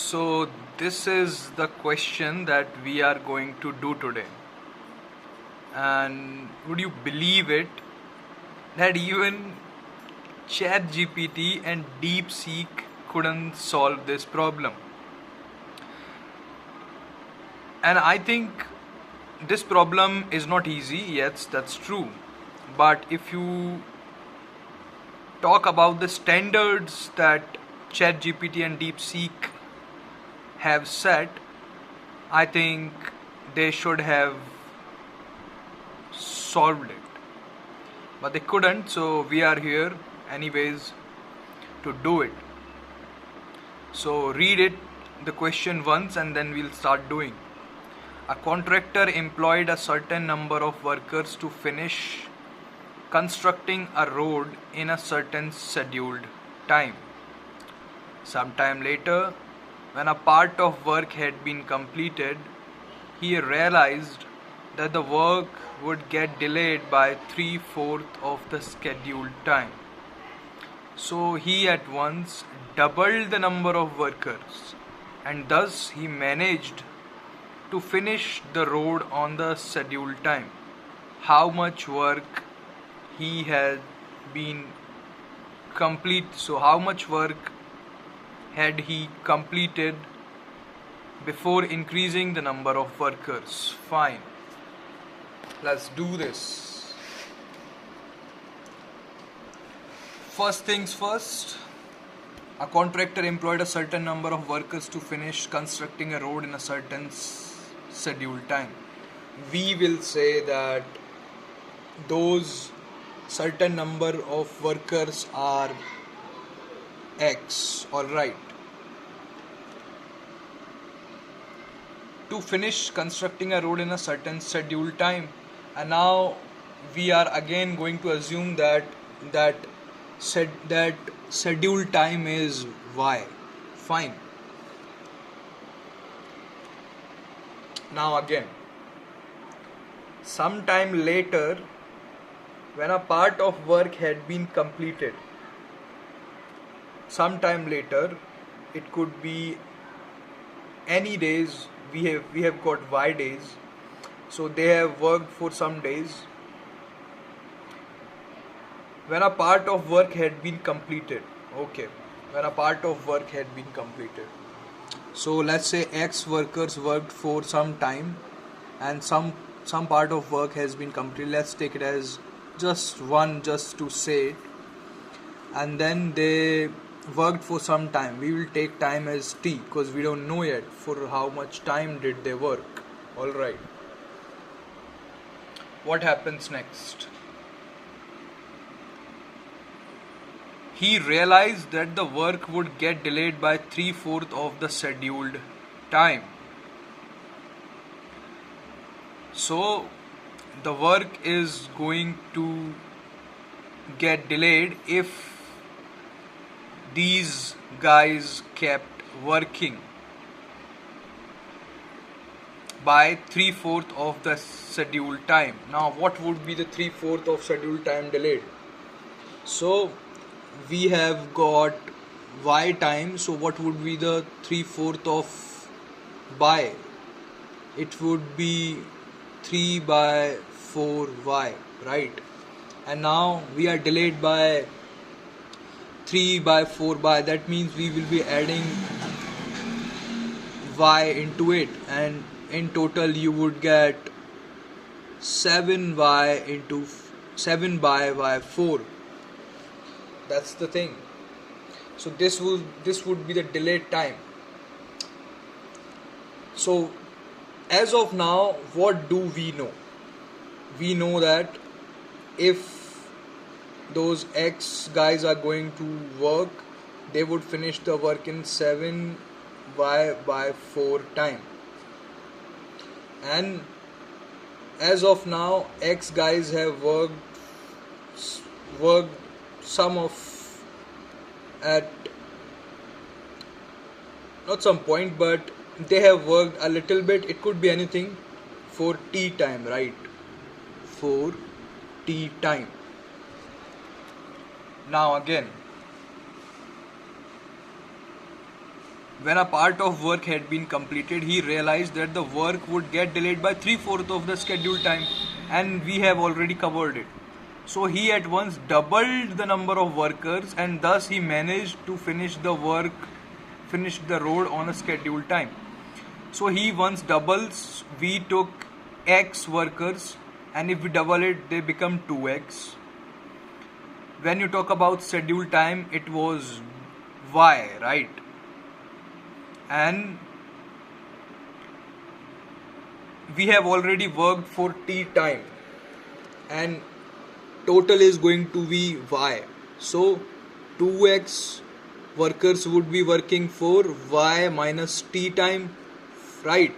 So this is the question that we are going to do today. And would you believe it that even ChatGPT and DeepSeek couldn't solve this problem? And I think this problem is not easy, yes, that's true. But if you talk about the standards that ChatGPT and DeepSeek have set, I think they should have solved it. But they couldn't, so we are here anyways to do it. So read it, the question once, and then we'll start doing. A contractor employed a certain number of workers to finish constructing a road in a certain scheduled time. Sometime later, when a part of work had been completed, he realized that the work would get delayed by 3/4 of the scheduled time. So he at once doubled the number of workers, and thus he managed to finish the road on the scheduled time. How much work he had been how much work had he completed before increasing the number of workers? Fine. Let's do this. First things first, a contractor employed a certain number of workers to finish constructing a road in a certain scheduled time. We will say that those certain number of workers are X, alright. To finish constructing a road in a certain scheduled time, and now we are again going to assume that scheduled time is Y. Fine. Now again, sometime later, when a part of work had been completed, sometime later, it could be any days. We have got Y days, so they have worked for some days. When a part of work had been completed, okay, when a part of work had been completed, so let's say X workers worked for some time, and some part of work has been completed. Let's take it as just one, just to say it, and then they worked for some time. We will take time as T because we don't know yet for how much time did they work. Alright, what happens next? He realized that the work would get delayed by 3/4 of the scheduled time. So the work is going to get delayed if these guys kept working by 3/4 of the scheduled time. Now what would be the 3/4 of scheduled time delayed? So we have got Y time, so what would be the 3/4 of by? It would be 3/4Y, right? And now we are delayed by 3/4 that means we will be adding Y into it, and in total you would get 7Y into 7/4. That's the thing. So this would be the delayed time. So as of now, what do we know? We know that if those X guys are going to work, they would finish the work in 7/4 time. And as of now, X guys have worked some of at not some point, but they have worked a little bit. It could be anything for T time, right? For T time. Now again, When a part of work had been completed, he realized that the work would get delayed by 3/4 of the scheduled time, and we have already covered it. So he at once doubled the number of workers, and thus he managed to finish the road on a scheduled time. So he once doubles, we took X workers, and if we double it, they become 2X. When you talk about scheduled time, it was Y, right? And we have already worked for T time, and total is going to be Y. So 2X workers would be working for Y minus T time, right?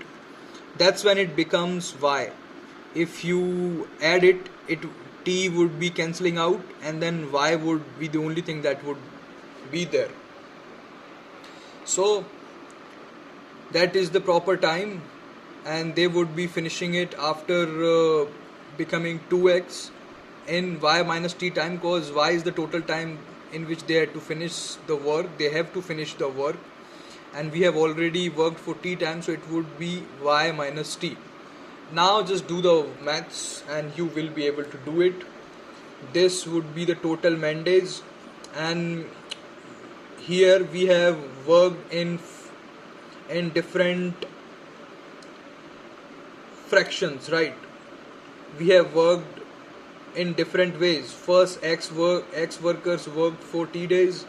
That's when it becomes Y. If you add it, T would be cancelling out, and then Y would be the only thing that would be there. So that is the proper time, and they would be finishing it after becoming 2X in Y minus T time, because Y is the total time in which they had to finish the work. They have to finish the work, and we have already worked for T time, so it would be Y minus T. Now just do the maths and you will be able to do it. This would be the total man days, and here we have worked in different fractions, right? We have worked in different ways. First X workers worked for T days,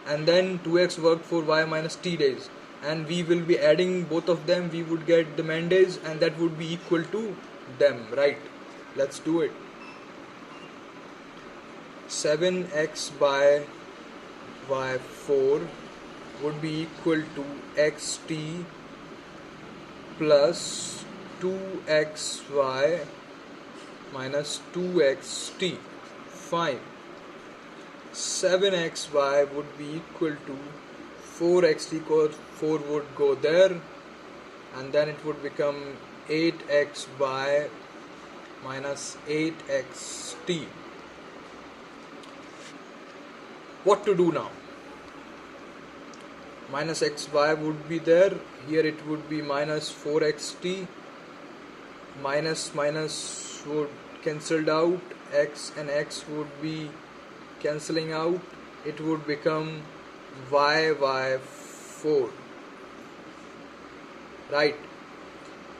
and then 2X worked for Y minus T days, and we will be adding both of them. We would get the man days, and that would be equal to them, right? Let's do it. 7X by Y4 would be equal to XT plus 2XY minus 2XT. Fine. 7XY would be equal to 4XT, because 4 would go there, and then it would become 8XY minus 8XT. What to do now? Minus XY would be there. Here it would be minus 4XT. Minus would cancelled out. X and X would be cancelling out. It would become Y4. Right.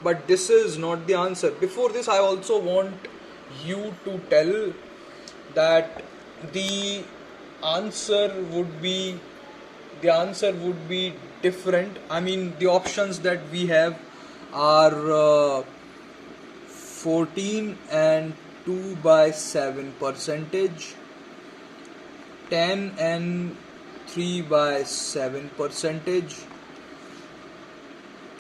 But this is not the answer. Before this, I also want you to tell that the answer would be different. I mean, the options that we have are 14 and 2 by 7 percentage, 10 and 3 by 7 percentage,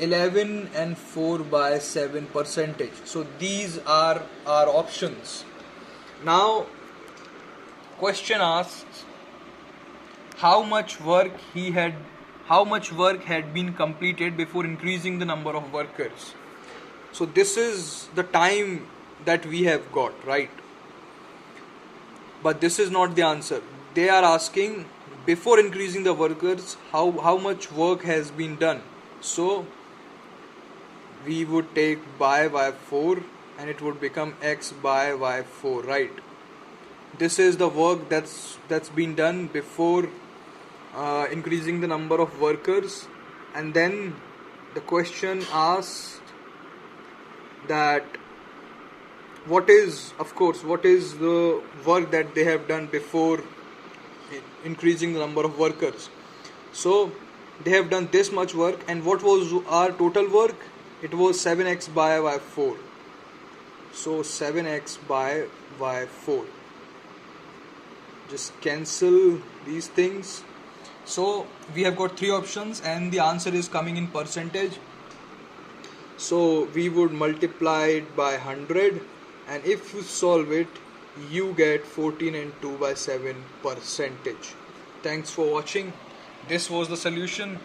11 and 4 by 7 percentage. So these are our options. Now question asks how much work had been completed before increasing the number of workers. So this is the time that we have got, right? But this is not the answer. They are asking before increasing the workers, how much work has been done. So we would take by Y4, and it would become X by Y4, right? This is the work that's been done before increasing the number of workers. And then the question asked that what is the work that they have done before increasing the number of workers. So they have done this much work, and what was our total work? It was 7X by Y4. So 7X by Y4. Just cancel these things. So we have got three options, and the answer is coming in percentage. So we would multiply it by 100, and if you solve it, you get 14 and 2 by 7 percentage. Thanks for watching. This was the solution,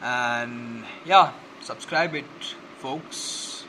and yeah, subscribe it, folks.